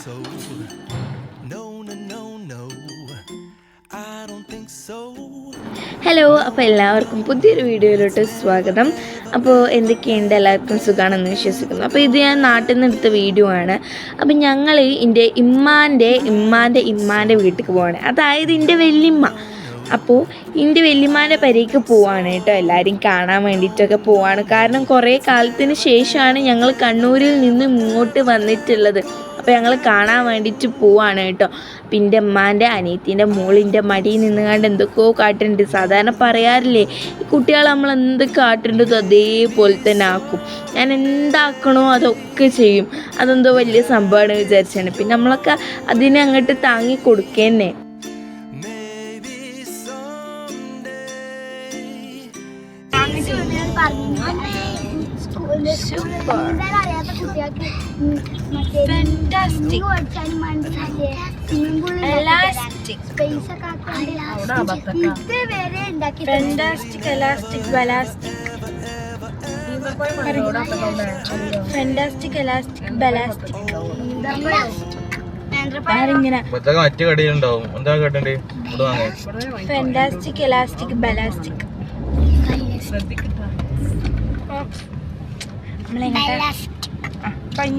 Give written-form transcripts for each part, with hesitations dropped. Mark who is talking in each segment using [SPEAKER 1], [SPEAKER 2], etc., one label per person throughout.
[SPEAKER 1] so. No, no, no, no. I don't think so.
[SPEAKER 2] Hello, അപ്പോൾ എല്ലാവർക്കും പുതിയൊരു വീഡിയോയിലോട്ട് സ്വാഗതം. അപ്പോൾ എന്തൊക്കെയുണ്ട്, എല്ലാവർക്കും സുഖമാണെന്ന് വിശ്വസിക്കുന്നു. അപ്പോൾ ഇത് ഞാൻ നാട്ടിൽ നിന്ന് എടുത്ത വീഡിയോ ആണ്. അപ്പോൾ ഞങ്ങൾ എൻ്റെ ഇമ്മാൻ്റെ വീട്ടിലേക്ക് പോവാണ്, അതായത് എൻ്റെ വല്യമ്മ. അപ്പോൾ എൻ്റെ വല്യമ്മാൻ്റെ പെരേക്ക് പോവാണ് കേട്ടോ, എല്ലാവരും കാണാൻ വേണ്ടിയിട്ടൊക്കെ പോവാണ്. കാരണം കുറേ കാലത്തിന് ശേഷമാണ് ഞങ്ങൾ കണ്ണൂരിൽ നിന്ന് ഇങ്ങോട്ട് വന്നിട്ടുള്ളത്. അപ്പോൾ ഞങ്ങൾ കാണാൻ വേണ്ടിയിട്ട് പോവാണ് കേട്ടോ. അപ്പം എൻ്റെ അമ്മാൻ്റെ അനിയത്തിൻ്റെ മോളിൻ്റെ മടിയിൽ നിന്ന് കണ്ട് എന്തൊക്കെയോ കാട്ടുന്നുണ്ട്. സാധാരണ പറയാറില്ലേ, ഈ കുട്ടികൾ നമ്മൾ എന്ത് കാട്ടുണ്ടോ അതേപോലെ തന്നെ ആക്കും. ഞാൻ എന്താക്കണോ അതൊക്കെ ചെയ്യും. അതെന്തോ വലിയ സംഭവമാണ് വിചാരിച്ചാണ്. പിന്നെ നമ്മളൊക്കെ അതിനെ അങ്ങോട്ട് താങ്ങി കൊടുക്കുക.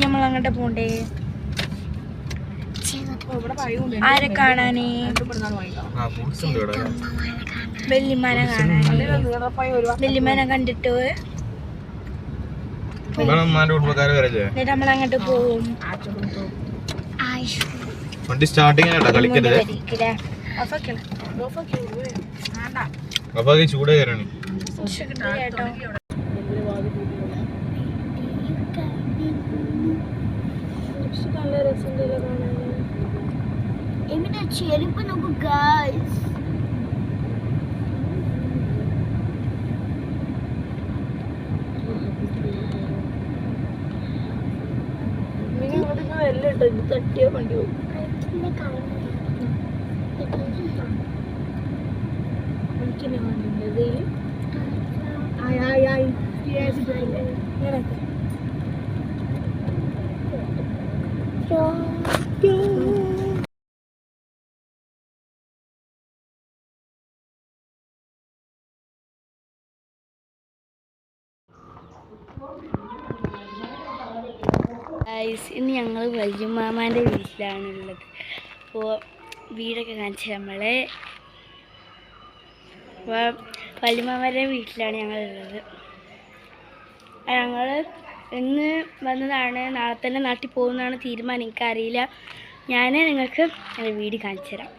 [SPEAKER 2] നമ്മളങ്ങോട്ട് പോണ്ടേ, ആരെ കാണാനേ? വല്യമ്മനെ കാണാനേ. വല്യമ്മനെ കണ്ടിട്ട് നമ്മളങ്ങോട്ട് പോവും.
[SPEAKER 3] ചൂട് കയറാണ്.
[SPEAKER 2] നല്ല രസമുണ്ടല്ലോ കാണാൻ. എവിടെ ചെരുപ്പ് നോക്കൂ ഗൈസ്. ഇത് തട്ടിയോ വണ്ടി പോകും. എനിക്കെന്നെ കണ്ടിട്ടുണ്ട് ഇന്ന് ഞങ്ങൾ വല്യമാമാൻ്റെ വീട്ടിലാണുള്ളത്. അപ്പോൾ വീടൊക്കെ കാണിച്ച് നമ്മളെ വല്യമാമാരുടെ വീട്ടിലാണ് ഞങ്ങളുള്ളത്. ഞങ്ങൾ ഇന്ന് വന്നതാണ്, നാളെ തന്നെ നാട്ടിൽ പോകുന്നതാണ് തീരുമാനം. എനിക്കറിയില്ല. ഞാൻ നിങ്ങൾക്ക് വീട് കാണിച്ചു തരാം.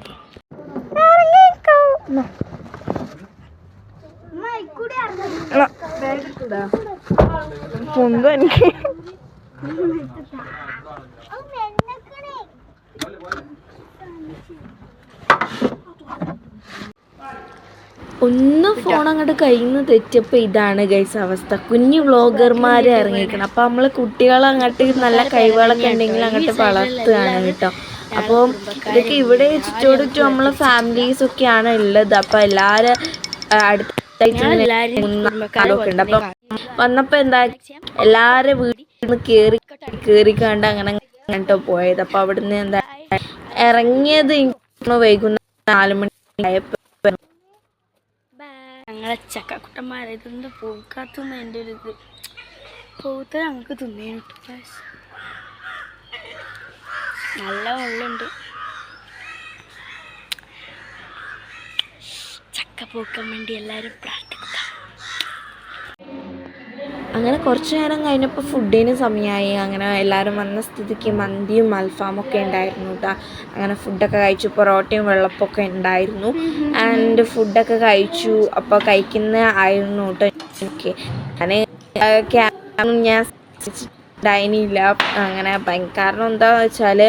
[SPEAKER 2] എനിക്ക് ഒന്ന് ഫോൺ അങ്ങോട്ട് കയ്യിൽ നിന്ന് തെറ്റിയപ്പോൾ ഇതാണ് ഗൈസ് അവസ്ഥ. കുഞ്ഞു വ്ളോഗർമാരെ ഇറങ്ങിയിരിക്കണം. അപ്പോൾ നമ്മൾ കുട്ടികളെ അങ്ങോട്ട് നല്ല കഴിവുകളൊക്കെ ഉണ്ടെങ്കിൽ അങ്ങോട്ട് വളർത്തുകയാണ് കേട്ടോ. അപ്പോൾ ഇതൊക്കെ ഇവിടെ ചുറ്റോടിച്ചു നമ്മളെ ഫാമിലീസൊക്കെയാണ് ഉള്ളത്. അപ്പോൾ എല്ലാവരും അടുത്തായിട്ട് ഉണ്ട്. അപ്പം വന്നപ്പോൾ എന്താ എല്ലാവരും വീട്ടിൽ നിന്ന് കയറിക്കാണ്ട് അങ്ങനെ അങ്ങോട്ടോ പോയത്. അപ്പോൾ അവിടുന്ന് എന്താ ഇറങ്ങിയത് വൈകുന്നേരം 4 മണി ആയപ്പോൾ. ഞങ്ങളെ ചക്കക്കുട്ടന്മാരെ ഇതൊന്നും പോക്കാത്തുന്ന എൻ്റെ ഒരു ഇത് പോത്ത് ഞങ്ങൾക്ക് തിന്നേനിട്ടു. നല്ല വെള്ളമുണ്ട്. ചക്ക പോക്കാൻ വേണ്ടി എല്ലാവരും പ്രാർത്ഥിക്കുക. അങ്ങനെ കുറച്ച് നേരം കഴിഞ്ഞപ്പോൾ ഫുഡിന് സമയമായി. അങ്ങനെ എല്ലാവരും വന്ന സ്ഥിതിക്ക് മന്തിയും അൽഫാമൊക്കെ ഉണ്ടായിരുന്നു കേട്ടോ. അങ്ങനെ ഫുഡൊക്കെ കഴിച്ചു. പൊറോട്ടയും വെള്ളപ്പൊക്കെ ഉണ്ടായിരുന്നു. ആൻഡ് ഫുഡൊക്കെ കഴിച്ചു. അപ്പോൾ കഴിക്കുന്ന ആയിരുന്നു കേട്ടോ എനിക്ക്. ഞാൻ ഉണ്ടായില്ല. അങ്ങനെ കാരണം എന്താണെന്ന് വെച്ചാൽ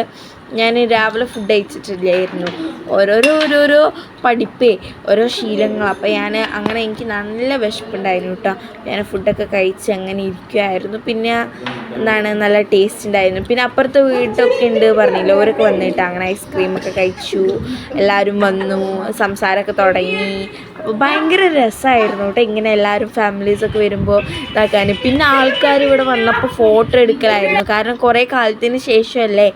[SPEAKER 2] ഞാൻ രാവിലെ ഫുഡ് കഴിച്ചിട്ടില്ലായിരുന്നു. ഓരോരോ പഠിപ്പേ ഓരോ ശീലങ്ങൾ. അപ്പോൾ ഞാൻ അങ്ങനെ എനിക്ക് നല്ല വിശപ്പുണ്ടായിരുന്നു കേട്ടോ. ഞാൻ ഫുഡൊക്കെ കഴിച്ച് അങ്ങനെ ഇരിക്കുമായിരുന്നു. പിന്നെ നല്ല ടേസ്റ്റ് ഉണ്ടായിരുന്നു. പിന്നെ അപ്പുറത്തെ വീട്ടൊക്കെ ഉണ്ട് പറഞ്ഞില്ല, ഓരൊക്കെ വന്നിട്ട് അങ്ങനെ ഐസ്ക്രീമൊക്കെ കഴിച്ചു. എല്ലാവരും വന്നു, സംസാരമൊക്കെ തുടങ്ങി. അപ്പോൾ ഭയങ്കര രസമായിരുന്നു കേട്ടോ ഇങ്ങനെ എല്ലാവരും ഫാമിലീസൊക്കെ വരുമ്പോൾ ഇതാക്കാൻ. പിന്നെ ആൾക്കാർ ഇവിടെ വന്നപ്പോൾ ഫോട്ടോ എടുക്കലായിരുന്നു. കാരണം കുറേ കാലത്തിന് ശേഷമല്ലേ.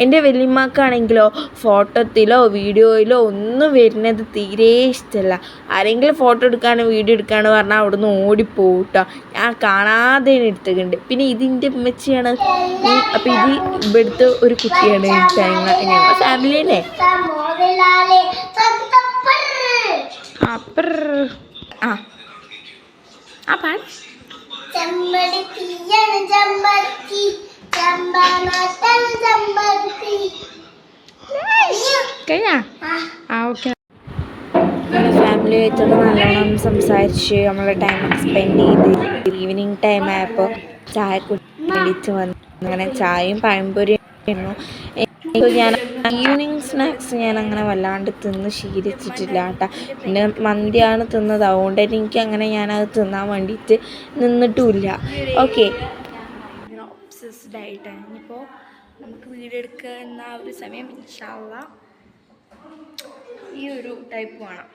[SPEAKER 2] എൻ്റെ വല്യമ്മക്കാണെങ്കിലോ ഫോട്ടോത്തിലോ വീഡിയോയിലോ ഒന്നും വരുന്നത് തീരെ ഇഷ്ടമല്ല. ആരെങ്കിലും ഫോട്ടോ എടുക്കാനോ വീഡിയോ എടുക്കാനോ പറഞ്ഞാൽ അവിടെ നിന്ന് ഓടിപ്പോവും കേട്ടോ. ഞാൻ കാണാതെ എടുത്തിട്ടുണ്ട്. പിന്നെ ഇതിൻ്റെ ഉമ്മച്ചിയാണ്. അപ്പോൾ ഇത് ഇവിടുത്തെ ഒരു കുട്ടിയാണ്. ഞങ്ങൾ ഫാമിലി തന്നെ. ഫാമിലി ആയിട്ടൊക്കെ നല്ലോണം സംസാരിച്ച് നമ്മളെ ടൈമൊക്കെ സ്പെൻഡ് ചെയ്ത് ഈവനിങ് ടൈം ആയപ്പോൾ ചായ കുടിക്കാൻ വേണ്ടിയിട്ട് വന്നു. അങ്ങനെ ചായയും പഴംപൊരിയും ആയിരുന്നു. ഞാൻ ഈവനിങ് സ്നാക്സ് ഞാൻ അങ്ങനെ വല്ലാണ്ട് തിന്ന് ശീലിച്ചിട്ടില്ല കേട്ടോ. പിന്നെ മന്തിയാണ് തിന്നത്, അതുകൊണ്ട് തന്നെ എനിക്ക് അങ്ങനെ ഞാനത് തിന്നാൻ വേണ്ടിയിട്ട് നിന്നിട്ടുമില്ല. ഓക്കെ, ഒബ്സസ്ഡ് ആയിട്ടാണ്. ഇനിയിപ്പോൾ നമുക്ക് വീഡിയോ എടുക്കുക എന്ന ഒരു സമയം ഇൻഷാ അല്ലാഹ് ഈ ഒരു ടൈപ്പ് വേണം,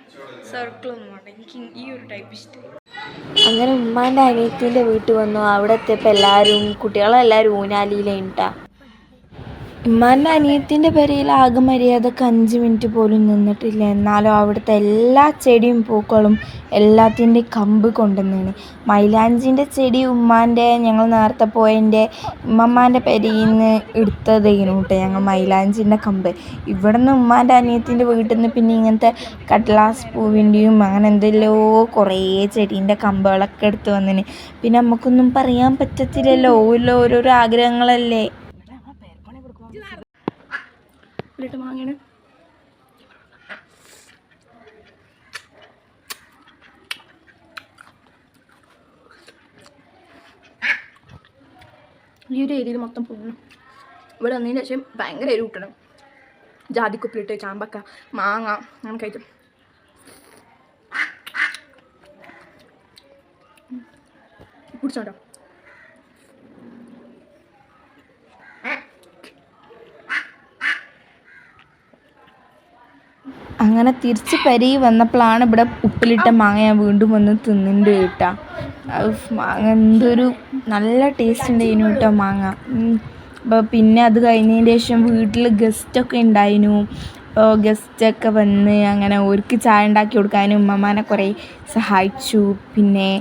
[SPEAKER 2] സർക്കിളൊന്നും വേണ്ട. എനിക്ക് ഈ ഒരു ടൈപ്പ് ഇഷ്ടം. അങ്ങനെ ഉമ്മാൻ്റെ അനിയത്തിൻ്റെ വീട്ടിൽ വന്നു. അവിടെ എത്തിയപ്പോൾ എല്ലാവരും കുട്ടികളെല്ലാവരും ഊനാലിയിലേട്ടാ. ഉമ്മാൻ്റെ അനിയത്തിൻ്റെ പെരയിൽ ആകെ മര്യാദക്ക് 5 മിനിറ്റ് പോലും നിന്നിട്ടില്ല. എന്നാലും അവിടുത്തെ എല്ലാ ചെടിയും പൂക്കളും എല്ലാത്തിൻ്റെ കമ്പ് കൊണ്ടുവന്നാണ്. മൈലാഞ്ചിൻ്റെ ചെടി ഉമ്മാൻ്റെ ഞങ്ങൾ നേരത്തെ പോയതിൻ്റെ ഉമ്മമ്മാൻ്റെ പെരയിൽ നിന്ന് എടുത്തതേനു കേട്ടോ ഞങ്ങൾ മൈലാഞ്ചിൻ്റെ കമ്പ്. ഇവിടെ നിന്ന് ഉമ്മാൻ്റെ അനിയത്തിൻ്റെ വീട്ടിൽ നിന്ന് പിന്നെ ഇങ്ങനത്തെ കടലാസ് പൂവിൻ്റെയും അങ്ങനെ എന്തെല്ലോ കുറേ ചെടീൻ്റെ കമ്പുകളൊക്കെ എടുത്ത് വന്നിന്. പിന്നെ നമുക്കൊന്നും പറയാൻ പറ്റത്തില്ലല്ലോ, ഓരോരോ ആഗ്രഹങ്ങളല്ലേ. വാങ്ങണ ഈ ഒരു ഏരിയയിൽ മൊത്തം പോകണം. ഇവിടെ വന്നതിന് ശേഷം ഭയങ്കര എരിവ് കിട്ടണം. ജാതിക്കുപ്പിലിട്ട് ചാമ്പക്ക മാങ്ങ അങ്ങനെ കഴിക്കും. കുടിച്ചോട്ടോ. അങ്ങനെ തിരിച്ച് പരി വന്നപ്പോഴാണ് ഇവിടെ ഉപ്പിലിട്ട മാങ്ങ ഞാൻ വീണ്ടും വന്ന് തിന്നിട്ട് കേട്ടാ. മാങ്ങ എന്തൊരു നല്ല ടേസ്റ്റ് ഉണ്ടായിരുന്നു കേട്ടോ മാങ്ങ. അപ്പോൾ പിന്നെ അത് കഴിഞ്ഞതിന് ശേഷം വീട്ടിൽ ഗസ്റ്റൊക്കെ ഉണ്ടായിരുന്നു. അപ്പോൾ ഗസ്റ്റൊക്കെ വന്ന് അങ്ങനെ ഓർക്ക് ചായ ഉണ്ടാക്കി കൊടുക്കാനും ഉമ്മമാനെ കുറേ സഹായിച്ചു. പിന്നെ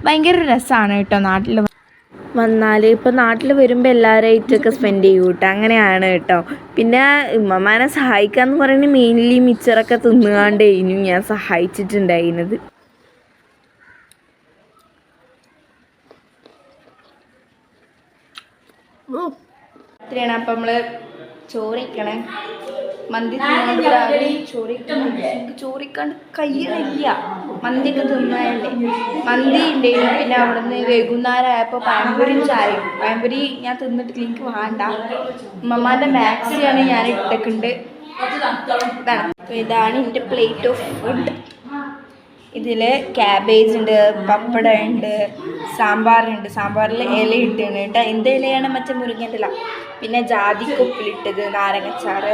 [SPEAKER 2] ഭയങ്കര രസമാണ് കേട്ടോ നാട്ടിൽ വന്നാൽ. ഇപ്പോൾ നാട്ടിൽ വരുമ്പോൾ എല്ലാവരായിട്ടൊക്കെ സ്പെൻഡ് ചെയ്യും കേട്ടോ. അങ്ങനെയാണ് കേട്ടോ. പിന്നെ ഉമ്മമാനെ സഹായിക്കാമെന്ന് പറയുന്നത് മെയിൻലി മിച്ചറൊക്കെ തിന്നുകാണ്ടായിരുന്നു ഞാൻ സഹായിച്ചിട്ടുണ്ടായിരുന്നത്. ഇത്രയാണ്. അപ്പം നമ്മൾ ചോറിക്കണേ മന്തി ചോറിക്കാണ്ട് കഴിയണില്ല. മന്തിയൊക്കെ തിന്നായല്ലേ. മന്തി ഉണ്ടായിരുന്നു. പിന്നെ അവിടെ നിന്ന് വൈകുന്നേരം ആയപ്പോൾ പഴംപൊരിയും ചായയും. പഴംപൊരി ഞാൻ തിന്നിട്ടില്ല, എനിക്ക് വേണ്ട. ഉമ്മമാൻ്റെ മാക്സിയാണ് ഞാൻ ഇട്ടേക്കുണ്ട്. ഇതാണ്. അപ്പോൾ ഇതാണ് എൻ്റെ പ്ലേറ്റ് ഓഫ് ഫുഡ്. ഇതിൽ ക്യാബേജ് ഉണ്ട്, പപ്പടം ഉണ്ട്, സാമ്പാറുണ്ട്. സാമ്പാറിൽ ഇല ഇട്ടാണ് കേട്ടോ. എന്ത് ഇലയാണ്? മറ്റേ മുരിങ്ങൻ്റെ ഇല. പിന്നെ ജാതിക്കൊപ്പിലിട്ടത്, നാരങ്ങച്ചാറ്.